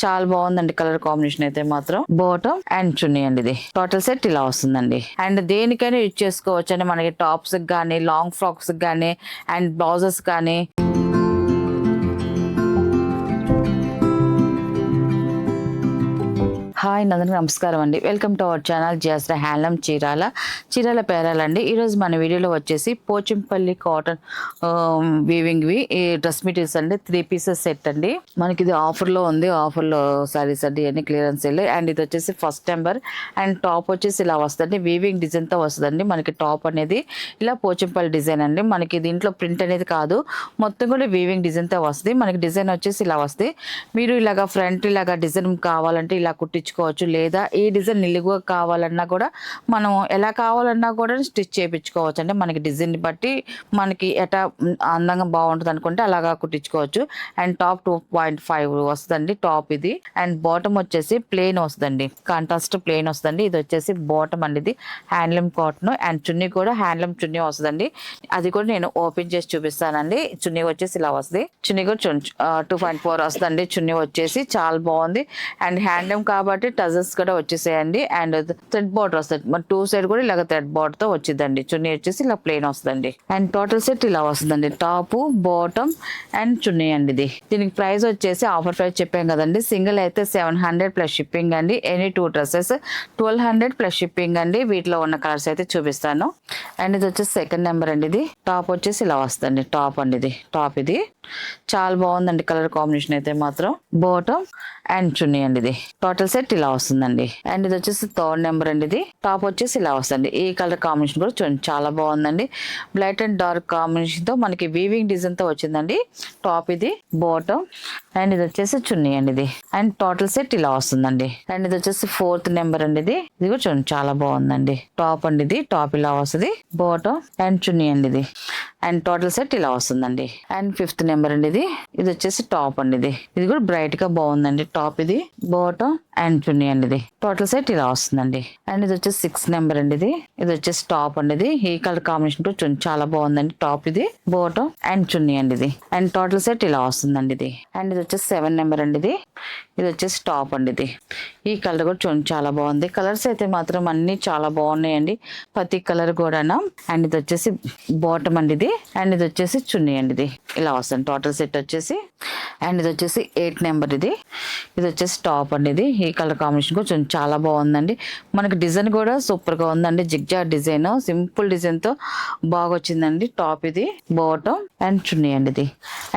చాలా బాగుందండి colour combination అయితే మాత్రం. బాటమ్ అండ్ చున్నీ అండి. ఇది టోటల్ సెట్ ఇలా వస్తుందండి. అండ్ దేనికైనా యూజ్ చేసుకోవచ్చు అండి. మనకి టాప్స్ కానీ, లాంగ్ ఫ్రాక్స్ కానీ, అండ్ బ్లౌజెస్ కానీ. హాయ్ నందన, నమస్కారం అండి. వెల్కమ్ టు అవర్ ఛానల్ జియాస్రా హ్యాండ్లూమ్ చీరాల పేరాలండి. ఈరోజు మన వీడియోలో వచ్చేసి పోచంపల్లి కాటన్ వీవింగ్వి ఈ డ్రెస్ మెటీరియల్స్ అండి. 3 పీసెస్ సెట్ అండి. మనకి ఇది ఆఫర్లో ఉంది. ఆఫర్లో సారీస్ అండి, అన్ని క్లియరెన్స్ సేల్. అండ్ ఇది వచ్చేసి ఫస్ట్ నెంబర్. అండ్ టాప్ వచ్చేసి ఇలా వస్తుంది. వీవింగ్ డిజైన్తో వస్తుందండి. మనకి టాప్ అనేది ఇలా పోచంపల్లి డిజైన్ అండి. మనకి దీంట్లో ప్రింట్ అనేది కాదు, మొత్తం కూడా వీవింగ్ డిజైన్తో వస్తుంది. మనకి డిజైన్ వచ్చేసి ఇలా వస్తుంది. మీరు ఇలాగా ఫ్రంట్ ఇలాగా డిజైన్ కావాలంటే ఇలా కుట్టించుకోవచ్చు, లేదా ఈ డిజైన్ నిలువుగా కావాలన్నా కూడా మనం ఎలా కావాలన్నా కూడా స్టిచ్ చేయించుకోవచ్చు. అంటే మనకి డిజైన్ బట్టి మనకి ఎటా అందంగా బాగుంటుంది అనుకుంటే అలాగా కుట్టించుకోవచ్చు. అండ్ టాప్ 2.5 వస్తుందండి టాప్ ఇది. అండ్ బాటమ్ వచ్చేసి ప్లెయిన్ వస్తుందండి, కాంట్రాస్ట్ ప్లెయిన్ వస్తుందండి. ఇది వచ్చేసి బాటమ్ అండి. ఇది హ్యాండ్లూమ్ కాటన్. అండ్ చున్నీ కూడా హ్యాండ్లూమ్ చున్నీ వస్తుందండి. అది కూడా నేను ఓపెన్ చేసి చూపిస్తానండి. చున్నీ వచ్చేసి ఇలా వస్తుంది. చున్నీ కూడా 2.4 వస్తుందండి. చున్నీ వచ్చేసి చాలా బాగుంది. అండ్ హ్యాండ్లూమ్ కాబట్టి టజల్స్ కూడా వచ్చేసాయండి. అండ్ థ్రెడ్ బార్డర్ వస్తుంది. మన 2 సైడ్ కూడా ఇలాగ థ్రెడ్ బార్డర్ తో వచ్చిందండి. చున్నీ వచ్చేసి ఇలా ప్లెయిన్ వస్తుందండి. అండ్ టోటల్ సెట్ ఇలా వస్తుందండి. టాప్, బాటమ్ అండ్ చున్నీ అండి. ఇది దీనికి ప్రైస్ వచ్చేసి ఆఫర్ ప్రైస్ చెప్పాం కదండి. సింగిల్ అయితే 700 ప్లస్ షిప్పింగ్ అండి. ఎనీ 2 డ్రెస్సెస్ 1200 ప్లస్ షిప్పింగ్ అండి. వీటిలో ఉన్న కలర్స్ అయితే చూపిస్తాను. అండ్ ఇది వచ్చేసి సెకండ్ నెంబర్ అండి. ఇది టాప్ వచ్చేసి ఇలా వస్తుంది. టాప్ అండి. ఇది టాప్. ఇది చాలా బాగుందండి కలర్ కాంబినేషన్ అయితే మాత్రం. బాటమ్ అండ్ చున్నీ అండి. ఇది టోటల్ సెట్ ఇలా వస్తుందండి. అండ్ ఇది వచ్చేసి థర్డ్ నెంబర్ అండి. ఇది టాప్ వచ్చేసి ఇలా వస్తుంది. ఈ కలర్ కాంబినేషన్ కూడా చూడండి చాలా బాగుందండి. బ్లైట్ అండ్ డార్క్ కాంబినేషన్ తో మనకి వీవింగ్ డిజైన్ తో వచ్చిందండి టాప్. ఇది బాటమ్ అండ్ ఇది వచ్చేసి చున్నీ అండి. ఇది అండ్ టోటల్ సెట్ ఇలా వస్తుందండి. అండ్ ఇది వచ్చేసి ఫోర్త్ నెంబర్ అండి. ఇది కూడా చూడండి చాలా బాగుందండి. టాప్ అండి. ఇది టాప్ ఇలా వస్తుంది. బాటమ్ అండ్ చున్నీ అండి. ఇది అండ్ టోటల్ సెట్ ఇలా వస్తుందండి. అండ్ ఫిఫ్త్ నెంబర్ అండి. ఇది వచ్చేసి టాప్ అండి. ఇది కూడా బ్రైట్ గా బాగుందండి. టాప్. ఇది బాటమ్ అండ్ చున్నీ అండి. ఇది టోటల్ సెట్ ఇలా వస్తుందండి. అండ్ ఇది వచ్చేసి 6 నెంబర్ అండి. ఇది వచ్చేసి టాప్ అండి. ఈ కలర్ కాంబినేషన్ తో చాలా బాగుందండి. టాప్. ఇది బాటమ్ అండ్ చున్నీ అండి. ఇది అండ్ టోటల్ సెట్ ఇలా వస్తుందండి. ఇది అండ్ ఇది వచ్చేసి 7 నెంబర్ అండి. ఇది వచ్చేసి టాప్ అండి. ఈ కలర్ కూడా చూడండి చాలా బాగుంది. కలర్స్ అయితే మాత్రం అన్ని చాలా బాగున్నాయండి, ప్రతి కలర్ కూడా. అండ్ ఇది వచ్చేసి బాటమ్ అండి. ఇది అండ్ ఇది వచ్చేసి చున్నీ అండి. ఇది ఇలా వస్తుంది టోటల్ సెట్ వచ్చేసి. అండ్ ఇది వచ్చేసి 8 నెంబర్. ఇది వచ్చేసి టాప్ అండి. ఈ కలర్ కాంబినేషన్ కూడా చాలా బాగుందండి. మనకి డిజైన్ కూడా సూపర్ గా ఉందండి. జిగ్జా డిజైన్, సింపుల్ డిజైన్ తో బాగా వచ్చిందండి. టాప్. ఇది బాటమ్ అండ్ చున్నీ అండి. ఇది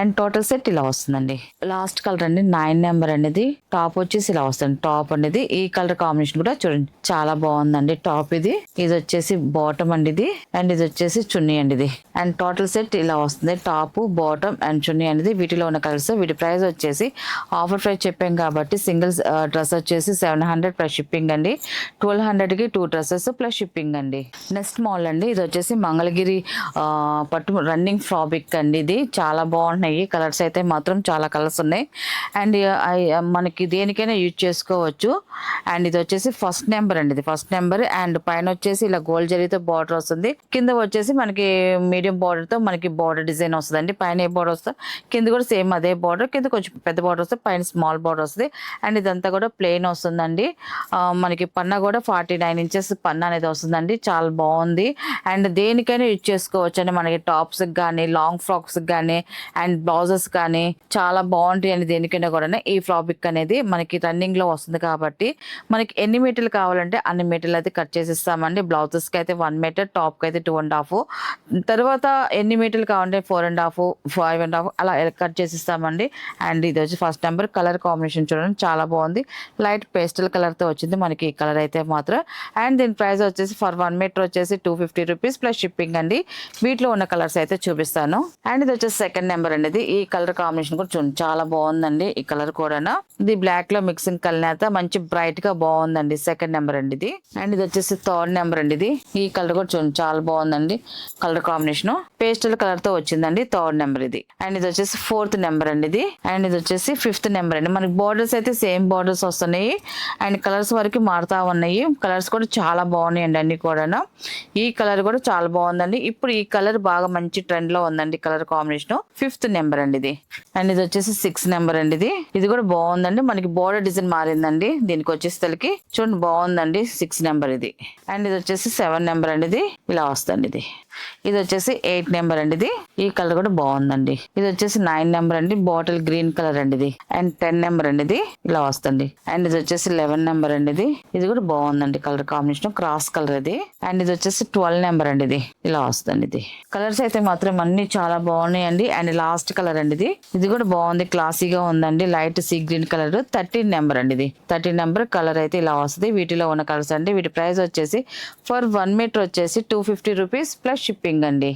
అండ్ టోటల్ సెట్ ఇలా వస్తుందండి. లాస్ట్ కలర్ అండి 9 నెంబర్ అండి. టాప్ వచ్చేసి ఇలా వస్తుంది. టాప్ అండి. ఈ కలర్ కాంబినేషన్ కూడా చూడండి చాలా బాగుందండి. టాప్. ఇది వచ్చేసి బాటమ్ అండి. అండ్ ఇది వచ్చేసి చున్నీ అండి. అండ్ టోటల్ సెట్ ఇలా వస్తుంది. టాప్, బాటమ్ అండ్ చున్నీ అనేది వీటిలో ఉన్న కలర్స్. వీటి ప్రైస్ వచ్చేసి ఆఫర్ ప్రైస్ చెప్పాం కాబట్టి సింగిల్ డ్రెస్ వచ్చేసి 700 ప్లస్ షిప్పింగ్ అండి. 1200 కి 2 డ్రెస్సెస్ ప్లస్ షిప్పింగ్ అండి. నెక్స్ట్ మోడల్ అండి. ఇది వచ్చేసి మంగళగిరి పట్టు రన్నింగ్ ఫ్రాబిక్ అండి. ఇది చాలా బాగున్నాయి. కలర్స్ అయితే మాత్రం చాలా కలర్స్ ఉన్నాయి. అండ్ మనకి దేనికైనా యూజ్ చేసుకోవచ్చు. అండ్ ఇది వచ్చేసి ఫస్ట్ నెంబర్ అండి. ఇది ఫస్ట్ నెంబర్. అండ్ పైన వచ్చేసి ఇలా గోల్డ్ జరీతో బార్డర్ వస్తుంది. కింద వచ్చేసి మనకి మీడియం బార్డర్ తో మనకి బార్డర్ డిజైన్ వస్తుందండి. పైన ఏ బార్డర్ వస్తుంది, కింద కూడా సేమ్ అదే బార్డర్. కింద కొంచెం పెద్ద బార్డర్ వస్తుంది, పైన స్మాల్ బార్డర్ వస్తుంది. అండ్ ఇదంతా కూడా ప్లెయిన్ వస్తుందండి. మనకి పన్నా కూడా 49 ఇంచెస్ పన్నా అనేది వస్తుందండి. చాలా బాగుంది. అండ్ దేనికైనా యూజ్ చేసుకోవచ్చు అండి. మనకి టాప్స్ కానీ, లాంగ్ ఫ్రాక్స్ కానీ, అండ్ బ్లౌజెస్ కానీ చాలా బాగుంటాయి అండి. దేనికైనా కూడా ఈ ఫ్రాబిక్ అనేది మనకి రన్నింగ్ లో వస్తుంది కాబట్టి మనకి ఎన్ని మీటర్లు కావాలంటే అన్ని మీటర్లు అయితే కట్ చేసిస్తామండి. బ్లౌజెస్ కి అయితే 1 మీటర్, టాప్ కి అయితే 2.5, తర్వాత ఎన్ని మీటర్లు కావాలంటే 4.5, 5.5 అలా కట్ చేసిస్తామండి. అండ్ ఇది వచ్చి ఫస్ట్ నెంబర్. కలర్ కాంబినేషన్ చూడండి చాలా బాగుంది. లైట్ పేస్టల్ కలర్ తో వచ్చింది మనకి ఈ కలర్ అయితే మాత్రం. అండ్ దీని ప్రైస్ వచ్చేసి ఫర్ 1 మీటర్ వచ్చేసి 250 రూపీస్ ప్లస్ షిప్పింగ్ అండి. వీటిలో ఉన్న కలర్స్ అయితే చూపిస్తాను. అండ్ ఇది వచ్చేసి సెకండ్ నెంబర్ అండి. ఈ కలర్ కాంబినేషన్ కూడా చూడండి చాలా బాగుందండి. ఈ కలర్ కూడా ఇది బ్లాక్ లో మిక్సింగ్ కలర్ అయితే మంచి బ్రైట్ గా బాగుందండి. సెకండ్ నెంబర్ అండి. అండ్ ఇది వచ్చేసి థర్డ్ నెంబర్ అండి. ఈ కలర్ కూడా చూడండి చాలా బాగుందండి. కలర్ కాంబినేషన్ పేస్టల్ కలర్ తో వచ్చిందండి. థర్డ్ నెంబర్ ఇది. అండ్ ఇది వచ్చేసి ఫోర్త్ నెంబర్ అండి. అండ్ ఇది వచ్చేసి ఫిఫ్త్ నెంబర్ అండి. మనకి బోర్డర్స్ అయితే సేమ్ బోర్డర్స్ వస్తున్నాయి. అండ్ కలర్స్ వరకు మారుతా ఉన్నాయి. కలర్స్ కూడా చాలా బాగున్నాయండి అన్ని కూడా. ఈ కలర్ కూడా చాలా బాగుందండి. ఇప్పుడు ఈ కలర్ బాగా మంచి ట్రెండ్ లో ఉందండి. కలర్ కాంబినేషన్ ఫిఫ్త్ నెంబర్ అండి. అండ్ ఇది వచ్చేసి 6 నెంబర్ అండి. ఇది కూడా బాగుందండి. బాగుందండి. మనకి బోర్డర్ డిజైన్ మారిందండి. దీనికి వచ్చేసరికి చూడండి బాగుందండి. 6 నెంబర్ ఇది. అండ్ ఇది వచ్చేసి 7 నెంబర్ అండి. ఇది ఇలా వస్తుంది. ఇది వచ్చేసి 8 నెంబర్ అండి. ఇది ఈ కలర్ కూడా బాగుందండి. ఇది వచ్చేసి 9 నెంబర్ అండి. బాటిల్ గ్రీన్ కలర్ అండి ఇది. అండ్ 10 నెంబర్ అండి. ఇది ఇలా వస్తుంది. అండ్ ఇది వచ్చేసి 11 నెంబర్ అండి. ఇది కూడా బాగుందండి. కలర్ కాంబినేషన్ క్రాస్ కలర్ ఇది. అండ్ ఇది వచ్చేసి 12 నెంబర్ అండి. ఇలా వస్తుంది. ఇది కలర్స్ అయితే మాత్రం అన్ని చాలా బాగున్నాయండి. అండ్ లాస్ట్ కలర్ అండి. ఇది కూడా బాగుంది. క్లాసీగా ఉందండి. Light sea green colour 13 number అండి. 13 నెంబర్ కలర్ అయితే ఇలా వస్తుంది. వీటిలో ఉన్న కలర్స్ అండి. వీటి ప్రైస్ వచ్చేసి ఫర్ 1 మీటర్ వచ్చేసి 250 రూపీస్ ప్లస్ షిప్పింగ్ అండి.